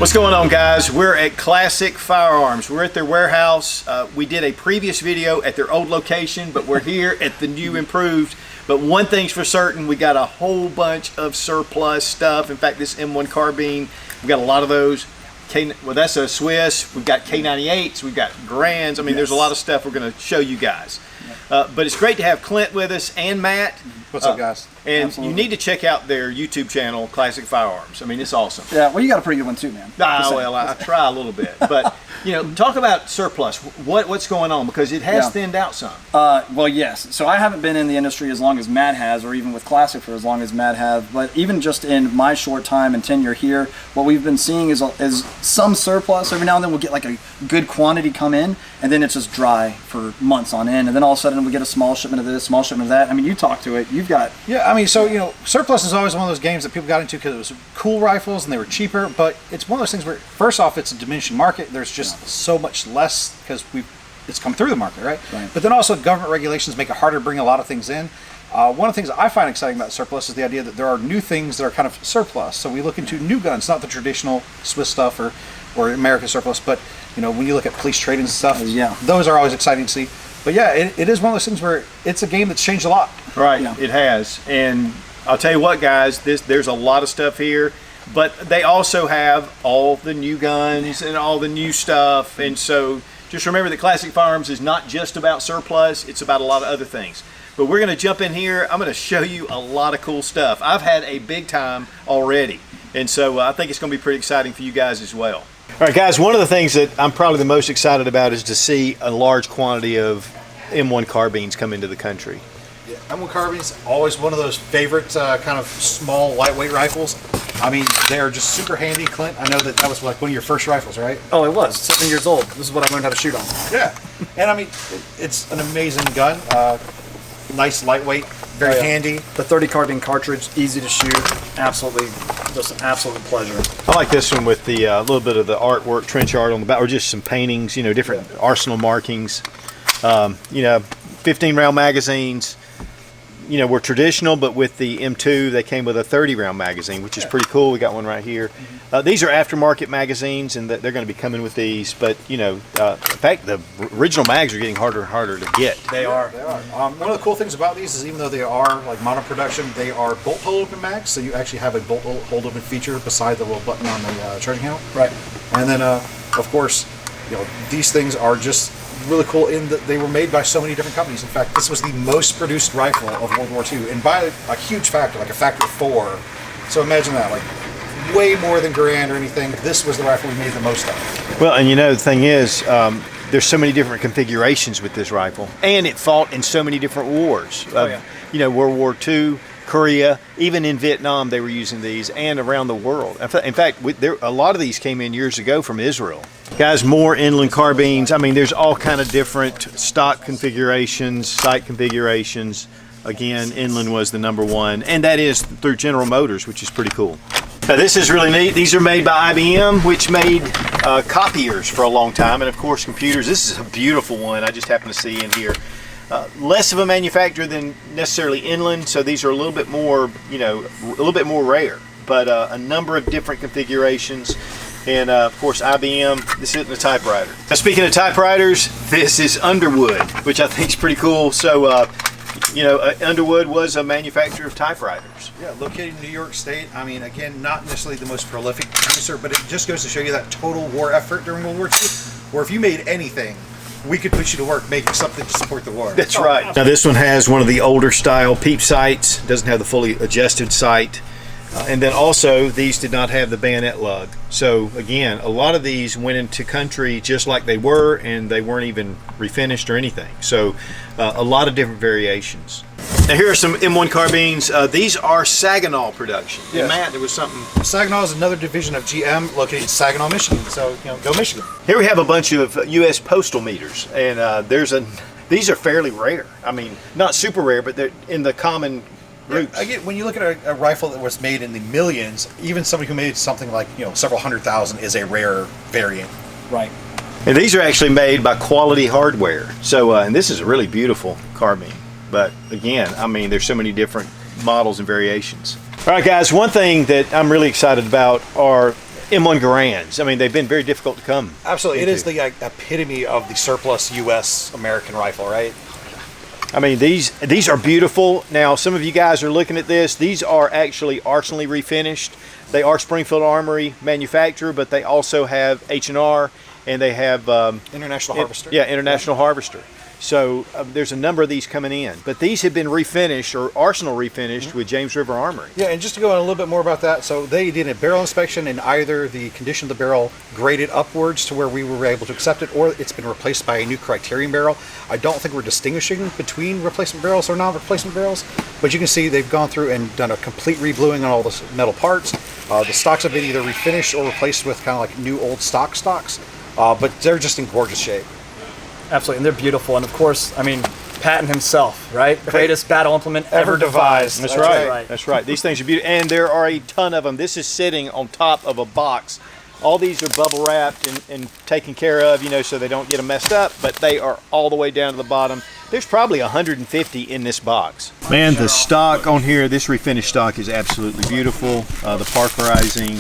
What's going on, guys? We're at Classic Firearms. We're at their warehouse. We did a previous video at their old location, but we're here at the new improved. But one thing's for certain, we got a whole bunch of surplus stuff. In fact, this M1 carbine, we got a lot of those. Well, that's a Swiss. We've got K98s. We've got Garands. I mean, there's a lot of stuff we're going to show you guys. But it's great to have Clint with us and Matt. What's up, guys? And Absolutely. you need to check out their YouTube channel, Classic Firearms. I mean, it's awesome. Yeah, well, you got a pretty good one too, man. Well, I try a little bit. But, you know, talk about surplus. What's going on? Because it has thinned out some. Well, yes. So I haven't been in the industry as long as Matt has, or even with Classic for as long as Matt has. But even just in my short time and tenure here, what we've been seeing is some surplus. Every now and then we'll get like a good quantity come in, and then it's just dry for months on end. And then all of a sudden we get a small shipment of this, small shipment of that. I mean, you talk to it. You've got... Yeah, I mean, so, you know, surplus is always one of those games that people got into because it was cool rifles and they were cheaper. But it's one of those things where, first off, it's a diminishing market. There's just so much less because it's come through the market, right? But then also government regulations make it harder to bring a lot of things in. One of the things I find exciting about surplus is the idea that there are new things that are kind of surplus. So we look into new guns, not the traditional Swiss stuff or American surplus, but, you know, when you look at police trade-ins and stuff, those are always exciting to see. But yeah, it is one of those things where it's a game that's changed a lot. Right, it has. And I'll tell you what, guys, there's a lot of stuff here, but they also have all the new guns and all the new stuff. And so just remember that Classic Firearms is not just about surplus, it's about a lot of other things. But we're going to jump in here. I'm going to show you a lot of cool stuff. I've had a big time already, and so I think it's going to be pretty exciting for you guys as well. All right, guys, one of the things that I'm probably the most excited about is to see a large quantity of M1 carbines come into the country. Yeah, M1 carbines, always one of those favorite kind of small, lightweight rifles. I mean, they are just super handy. Clint, I know that was like one of your first rifles, right? Oh, it was. 7 years old. This is what I learned how to shoot on. Yeah, and I mean, it's an amazing gun. Nice, lightweight, very handy. The 30 carbine cartridge, easy to shoot. Absolutely, just an absolute pleasure. I like this one with the little bit of the artwork, trench art on the back, or just some paintings, you know, different arsenal markings. You know, 15 round magazines, you know, were traditional, but with the M2, they came with a 30 round magazine, which is pretty cool. We got one right here. These are aftermarket magazines, and they're going to be coming with these, but, you know, in fact, the original mags are getting harder and harder to get. They are. One of the cool things about these is even though they are like mono production, they are bolt hole open mags, so you actually have a bolt hold open feature beside the little button on the charging handle. Right. And then, of course, you know, these things are just really cool in that they were made by so many different companies. In fact, this was the most produced rifle of World War II, and by a huge factor, like a factor of 4. So imagine that, like way more than Garand or anything. This was the rifle we made the most of. Well, and you know, the thing is, there's so many different configurations with this rifle, and it fought in so many different wars. You know, World War II, Korea, even in Vietnam, they were using these, and around the world. In fact, a lot of these came in years ago from Israel. Guys, more inland carbines. I mean, there's all kind of different stock configurations, sight configurations. Again, inland was the #1, and that is through General Motors, which is pretty cool. Now, this is really neat. These are made by IBM, which made copiers for a long time, and of course computers. This is a beautiful one I just happened to see in here. Less of a manufacturer than necessarily inland, so these are a little bit more, you know, a little bit more rare, but a number of different configurations. And of course IBM, this isn't a typewriter. Now, speaking of typewriters, this is Underwood, which I think is pretty cool. So you know, Underwood was a manufacturer of typewriters. Yeah, located in New York State. I mean, again, not necessarily the most prolific producer, but it just goes to show you that total war effort during World War II, where if you made anything, we could put you to work making something to support the war. That's right. Now this one has one of the older style peep sights, doesn't have the fully adjusted sight. And then also, these did not have the bayonet lug. So again, a lot of these went into country just like they were, and they weren't even refinished or anything. So a lot of different variations. Now here are some M1 carbines. These are Saginaw production. Yes. And Matt, there was something. Saginaw is another division of GM located in Saginaw, Michigan. So, you know, go Michigan. Here we have a bunch of US Postal Meters, and these are fairly rare. I mean, not super rare, but they're in the common groups. Again, when you look at a rifle that was made in the millions, even somebody who made something like, you know, several 100,000 is a rare variant. Right. And these are actually made by quality hardware. So, and this is a really beautiful carbine. But again, I mean, there's so many different models and variations. All right, guys, one thing that I'm really excited about are M1 Garands. I mean, they've been very difficult to come. Absolutely. It into. is the epitome of the surplus U.S. American rifle, right? I mean, these are beautiful. Now, some of you guys are looking at this. These are actually arsenally refinished. They are Springfield Armory manufacturer, but they also have H&R, and they have International Harvester. Yeah, International Harvester. So there's a number of these coming in, but these have been refinished or arsenal refinished with James River Armory. Yeah, and just to go on a little bit more about that, so they did a barrel inspection, and either the condition of the barrel graded upwards to where we were able to accept it, or it's been replaced by a new Criterion barrel. I don't think we're distinguishing between replacement barrels or non-replacement barrels, but you can see they've gone through and done a complete rebluing on all the metal parts. The stocks have been either refinished or replaced with kind of like new old stocks, but they're just in gorgeous shape. Absolutely, and they're beautiful. And of course, I mean, Patton himself, right? Greatest battle implement ever devised. That's right. That's right. These things are beautiful, and there are a ton of them. This is sitting on top of a box. All these are bubble wrapped and taken care of, you know, so they don't get them messed up, but they are all the way down to the bottom. There's probably 150 in this box. Man, the stock on here, this refinished stock is absolutely beautiful. The Parkerizing,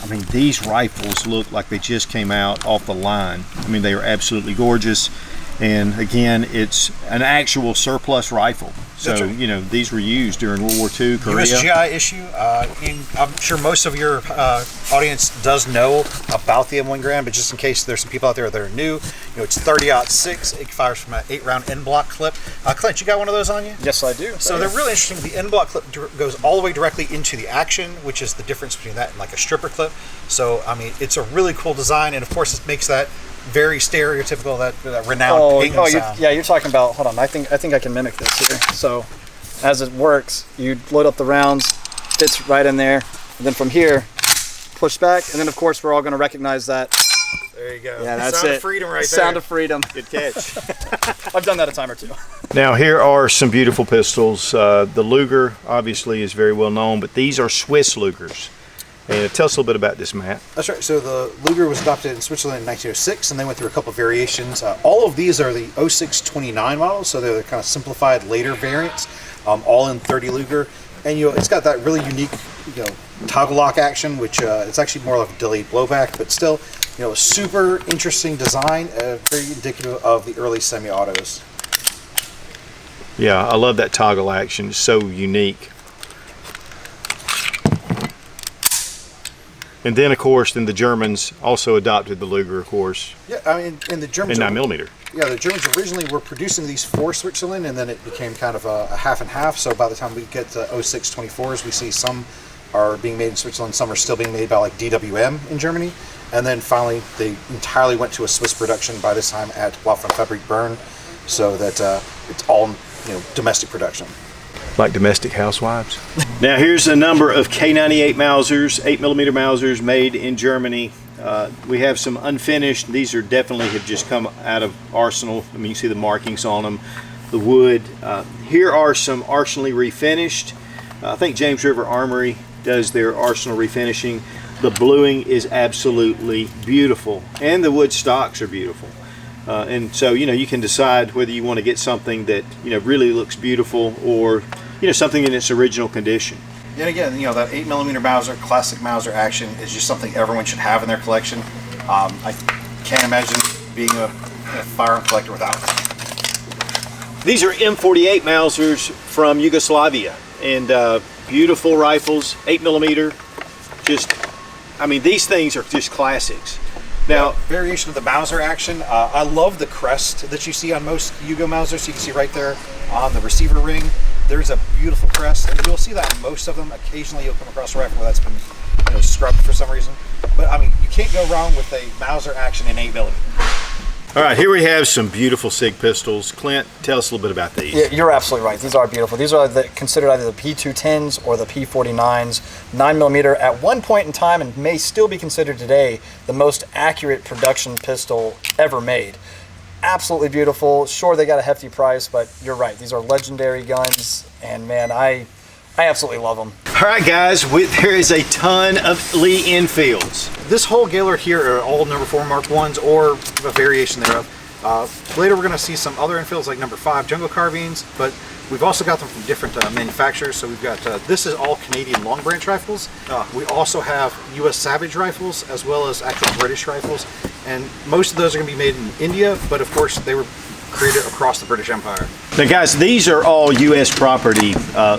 I mean, these rifles look like they just came out off the line. I mean, they are absolutely gorgeous. And again, it's an actual surplus rifle. So, you know, these were used during World War II, Korea. USGI issue. I'm sure most of your audience does know about the M1 Garand, but just in case there's some people out there that are new, you know, it's 30-06. It fires from an 8-round N-block clip. Clint, you got one of those on you? Yes, I do. So they're really interesting. The N-block clip goes all the way directly into the action, which is the difference between that and like a stripper clip. So, I mean, it's a really cool design, and of course it makes that very stereotypical, that renowned ping sound. You're talking about, hold on, I think I can mimic this here. So as it works, you load up the rounds, fits right in there, and then from here, push back, and then of course we're all going to recognize that. There you go. Yeah, that's sound it. Of freedom right there. Sound of freedom. Good catch. I've done that a time or two. Now here are some beautiful pistols. The Luger obviously is very well known, but these are Swiss Lugers. And tell us a little bit about this, Matt. That's right. So the Luger was adopted in Switzerland in 1906, and they went through a couple of variations. All of these are the 0629 models, so they're the kind of simplified later variants, all in 30 Luger. And you know, it's got that really unique, you know, toggle lock action, which it's actually more like a delayed blowback, but still, you know, a super interesting design, very indicative of the early semi-autos. Yeah, I love that toggle action. It's so unique. And then, of course, the Germans also adopted the Luger, of course. Yeah, I mean, and the Germans... In 9mm. Yeah, the Germans originally were producing these for Switzerland, and then it became kind of a half and half. So by the time we get to 0624s, we see some are being made in Switzerland, some are still being made by like DWM in Germany. And then finally, they entirely went to a Swiss production by this time at Waffenfabrik Bern, so that it's all, you know, domestic production. Like domestic housewives. Now here's a number of K98 Mausers, 8mm Mausers made in Germany. We have some unfinished. These are definitely have just come out of arsenal. I mean, you see the markings on them, the wood. Here are some arsenally refinished. I think James River Armory does their arsenal refinishing. The bluing is absolutely beautiful, and the wood stocks are beautiful. And so, you know, you can decide whether you want to get something that, you know, really looks beautiful, or, you know, something in its original condition. And again, you know, that 8mm Mauser, classic Mauser action is just something everyone should have in their collection. I can't imagine being a firearm collector without it. These are M48 Mausers from Yugoslavia, and beautiful rifles, 8mm. Just, I mean, these things are just classics. Now, variation of the Mauser action. I love the crest that you see on most Yugo Mausers. You can see right there on the receiver ring. There's a beautiful crest, and you'll see that in most of them. Occasionally, you'll come across a rifle where that's been, you know, scrubbed for some reason. But I mean, you can't go wrong with a Mauser action in 8mm. All right, here we have some beautiful Sig Pistols. Clint, tell us a little bit about these. Yeah, you're absolutely right. These are beautiful. These are considered either the P210s or the P49s. 9mm at one point in time, and may still be considered today, the most accurate production pistol ever made. Absolutely beautiful. Sure, they got a hefty price, but you're right. These are legendary guns, and man, I absolutely love them. All right, guys, there is a ton of Lee Enfields. This whole Gaylord here are all number 4 Mark 1s or a variation thereof. Later we're going to see some other infields like number 5 jungle carbines, but we've also got them from different manufacturers. So we've got, this is all Canadian long branch rifles. We also have US Savage rifles as well as actual British rifles. And most of those are going to be made in India, but of course they were created across the British Empire. Now guys, these are all US property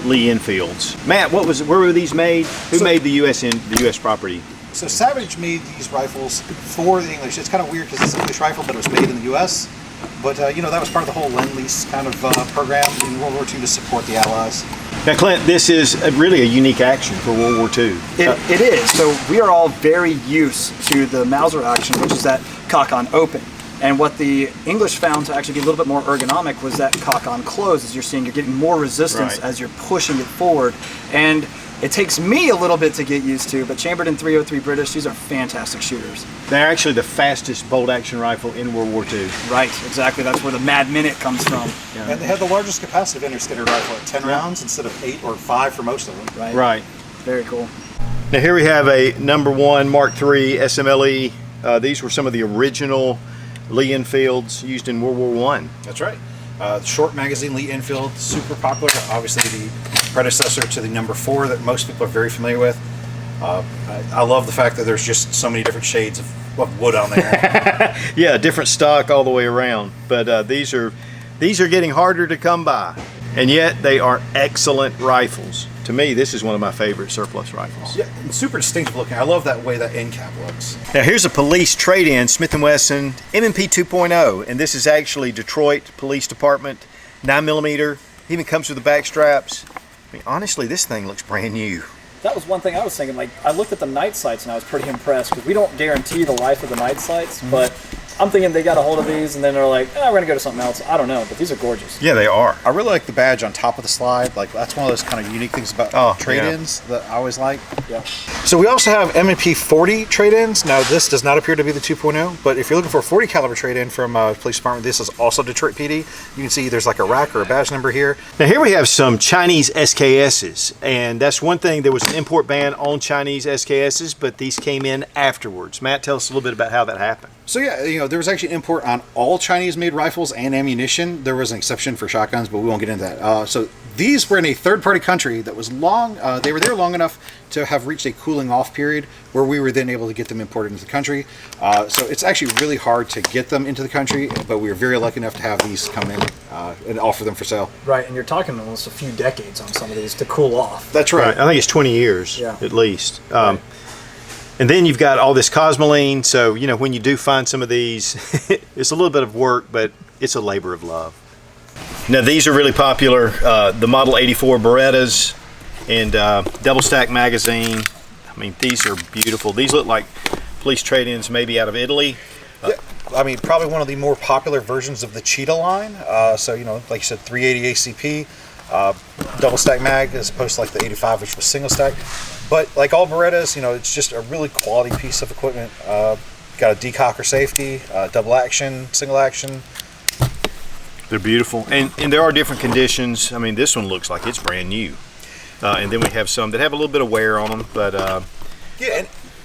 Lee Enfields. Matt, where were these made? Who made the US property? So Savage made these rifles for the English. It's kind of weird because it's an English rifle, but it was made in the US. But you know, that was part of the whole Lend-Lease kind of program in World War II to support the Allies. Now Clint, this is really a unique action for World War II. It is. So we are all very used to the Mauser action, which is that cock on open. And what the English found to actually be a little bit more ergonomic was that cock on close. As you're seeing, you're getting more resistance as you're pushing it forward. And it takes me a little bit to get used to, but chambered in 303 British, these are fantastic shooters. They're actually the fastest bolt action rifle in World War II. Right, exactly. That's where the Mad Minute comes from. Yeah. And they had the largest capacity of interstitted rifle at 10 rounds instead of 8 or 5 for most of them. Right. Very cool. Now here we have a number 1 Mark III SMLE. These were some of the original Lee Enfields used in World War I. That's right. Short magazine Lee Enfield, super popular. Obviously the predecessor to the number 4 that most people are very familiar with. I love the fact that there's just so many different shades of wood on there. Yeah, different stock all the way around. But these are getting harder to come by. And yet they are excellent rifles. To me, this is one of my favorite surplus rifles. Yeah, and super distinctive looking. I love that way that end cap looks. Now here's a police trade-in Smith & Wesson M&P 2.0, and this is actually Detroit Police Department, 9mm. Even comes with the back straps. I mean, honestly, this thing looks brand new. That was one thing I was thinking. Like, I looked at the night sights and I was pretty impressed because we don't guarantee the life of the night sights, but I'm thinking they got a hold of these and then they're like, we're gonna go to something else. I don't know, but these are gorgeous. Yeah, they are. I really like the badge on top of the slide. Like, that's one of those kind of unique things about trade-ins that I always like. Yeah. So we also have M&P 40 trade-ins. Now this does not appear to be the 2.0, but if you're looking for a 40 caliber trade-in from police department, this is also Detroit PD. You can see there's like a rack or a badge number here. Now here we have some Chinese SKSs, and that's one thing. There was an import ban on Chinese SKSs, but these came in afterwards. Matt, tell us a little bit about how that happened. So yeah, you know, there was actually an import on all Chinese-made rifles and ammunition. There was an exception for shotguns, but we won't get into that. So these were in a third-party country that was long. They were there long enough to have reached a cooling-off period where we were then able to get them imported into the country. So it's actually really hard to get them into the country, but we were very lucky enough to have these come in and offer them for sale. Right, and you're talking almost a few decades on some of these to cool off. That's right. I think it's 20 years at least. Right. And then you've got all this cosmoline, so you know when you do find some of these, it's a little bit of work, but it's a labor of love. Now these are really popular, the Model 84 Berettas and double stack magazine. I mean, these are beautiful. These look like police trade-ins maybe out of Italy. Yeah, I mean, probably one of the more popular versions of the Cheetah line. So, you know, like you said, 380 ACP, double stack mag as opposed to like the 85, which was single stack. But like all Berettas, you know, it's just a really quality piece of equipment. Got a decocker safety, double action, single action. They're beautiful, and there are different conditions. I mean, this one looks like it's brand new. And then we have some that have a little bit of wear on them, but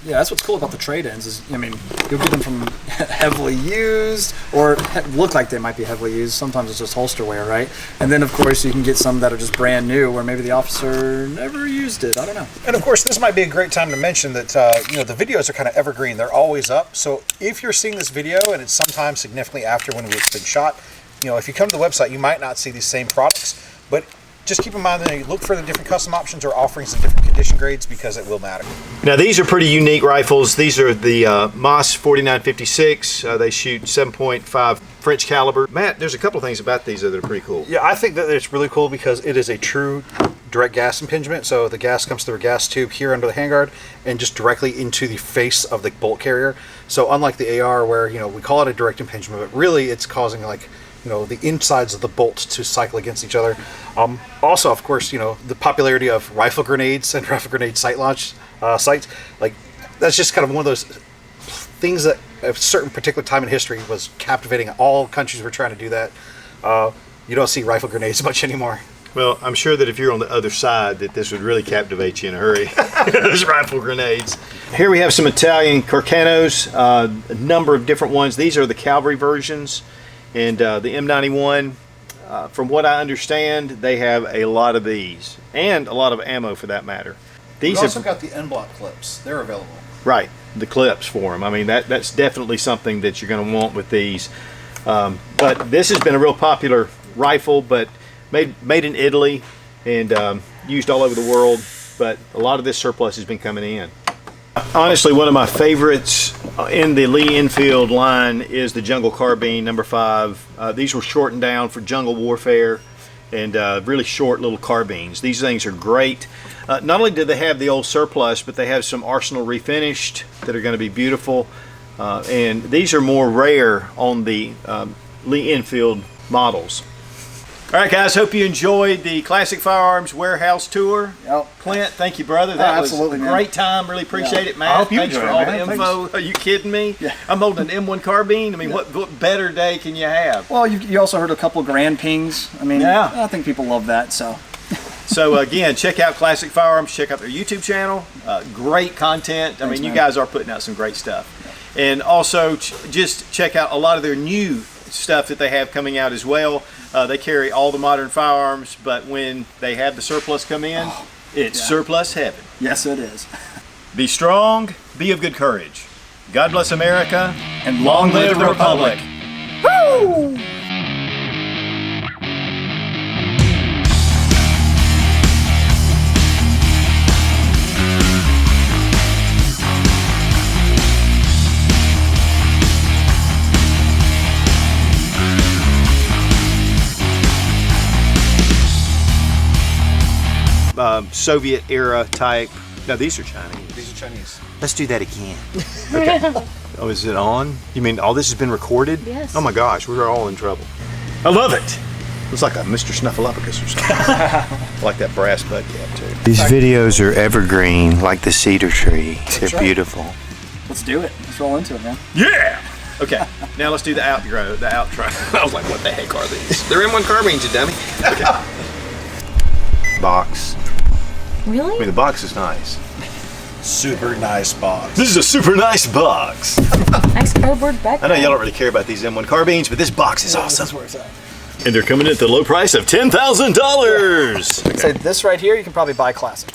Yeah, that's what's cool about the trade-ins is, I mean, you'll get them from heavily used or look like they might be heavily used. Sometimes it's just holster wear, right? And then, of course, you can get some that are just brand new where maybe the officer never used it. I don't know. And, of course, this might be a great time to mention that, you know, the videos are kind of evergreen. They're always up. So if you're seeing this video and it's sometime significantly after when it's been shot, you know, if you come to the website, you might not see these same products. But just keep in mind that you look for the different custom options or offerings in different condition grades because it will matter. now these are pretty unique rifles. These are the Moss 4956. They shoot 7.5 French caliber. Matt, there's a couple of things about these that are pretty cool. Yeah, I think that it's really cool because it is a true direct gas impingement. So the gas comes through a gas tube here under the handguard and just directly into the face of the bolt carrier. So unlike the AR where, you know, we call it a direct impingement, but really it's causing like, you know, the insides of the bolt to cycle against each other. Also, of course, you know, the popularity of rifle grenades and rifle grenade sight launch sights, like that's just kind of one of those things that at a certain particular time in history was captivating. All countries were trying to do that. You don't see rifle grenades much anymore. Well, I'm sure that if you're on the other side that this would really captivate you in a hurry. Those rifle grenades. Here we have some Italian Carcanos, a number of different ones. These are the cavalry versions. And the M91, from what I understand, they have a lot of these, and a lot of ammo for that matter. We've These also have, got the N-block clips. They're available. right, the clips for them. I mean, that's definitely something that you're going to want with these. But this has been a real popular rifle, but made in Italy and used all over the world. But a lot of this surplus has been coming in. Honestly, one of my favorites in the Lee Enfield line is the Jungle Carbine number 5. These were shortened down for jungle warfare, and really short little carbines. These things are great. Not only do they have the old surplus, but they have some Arsenal refinished that are going to be beautiful. And these are more rare on the Lee Enfield models. All right, guys, hope you enjoyed the Classic Firearms Warehouse Tour. Yep. Clint, thank you, brother. That absolutely, was a man. great time. Really appreciate it, Matt. I hope you Thanks enjoyed for it, all man. the info. Are you kidding me? Yeah. I'm holding an M1 carbine. I mean, what better day can you have? Well, you also heard a couple of Grand pings. I mean, Yeah. I think people love that. So, So again, check out Classic Firearms. Check out their YouTube channel. Great content. I Thanks, mean, you man. guys are putting out some great stuff. And also, just check out a lot of their new stuff that they have coming out as well. They carry all the modern firearms, but when they have the surplus come in, it's surplus heaven. yes, it is. Be strong, be of good courage. God bless America, And long live the Republic. Woo! Soviet era type. No, these are Chinese. These are Chinese. Let's do that again. Okay. Oh, is it on? You mean all this has been recorded? Yes. Oh my gosh, we're all in trouble. I love it. Looks like a Mr. Snuffleupagus or something. I like that brass butt cap too. These videos are evergreen, like the cedar tree. They're right. beautiful. Let's do it. Let's roll into it, man. Yeah! Okay, now let's do the outro. I was like, what the heck are these? They're M1 carbines, you dummy. Okay. Box. I mean, Really? the box is nice. Super nice box. This is a super nice box. Nice cardboard backpack. I know y'all don't really care about these M1 carbines, but this box is awesome. That's where it's at. And they're coming in at the low price of $10,000. So this right here, you can probably buy Classic.